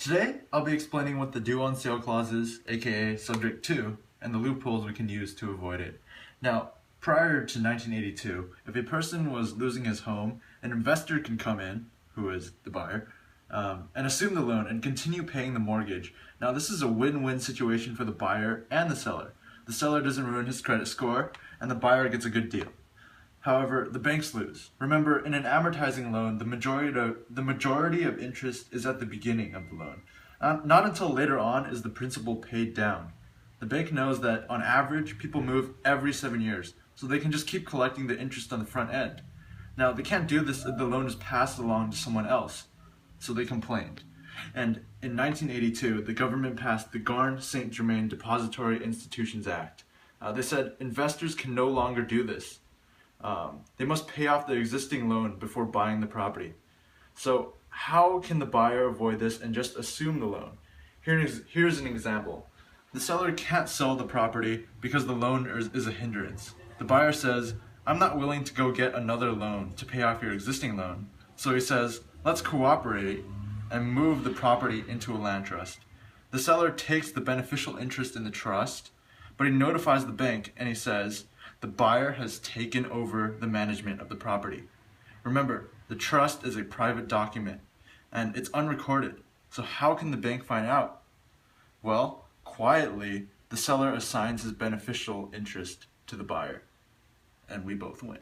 Today, I'll be explaining what the due on sale clause is, aka subject to, and the loopholes we can use to avoid it. Now, prior to 1982, if a person was losing his home, an investor can come in, who is the buyer, and assume the loan and continue paying the mortgage. Now, this is a win-win situation for the buyer and the seller. The seller doesn't ruin his credit score, and the buyer gets a good deal. However, the banks lose. Remember, in an amortizing loan, the majority of interest is at the beginning of the loan. Not until later on is the principal paid down. The bank knows that, on average, people move every 7 years, so they can just keep collecting the interest on the front end. Now, they can't do this if the loan is passed along to someone else, so they complained. And in 1982, the government passed the Garn-St. Germain Depository Institutions Act. They said investors can no longer do this. They must pay off the existing loan before buying the property. So how can the buyer avoid this and just assume the loan? Here's an example. The seller can't sell the property because the loan is a hindrance. The buyer says, "I'm not willing to go get another loan to pay off your existing loan." So he says, "Let's cooperate and move the property into a land trust." The seller takes the beneficial interest in the trust, but he notifies the bank and he says, the buyer has taken over the management of the property. Remember, the trust is a private document and it's unrecorded. So how can the bank find out? Well, quietly, the seller assigns his beneficial interest to the buyer, and we both win.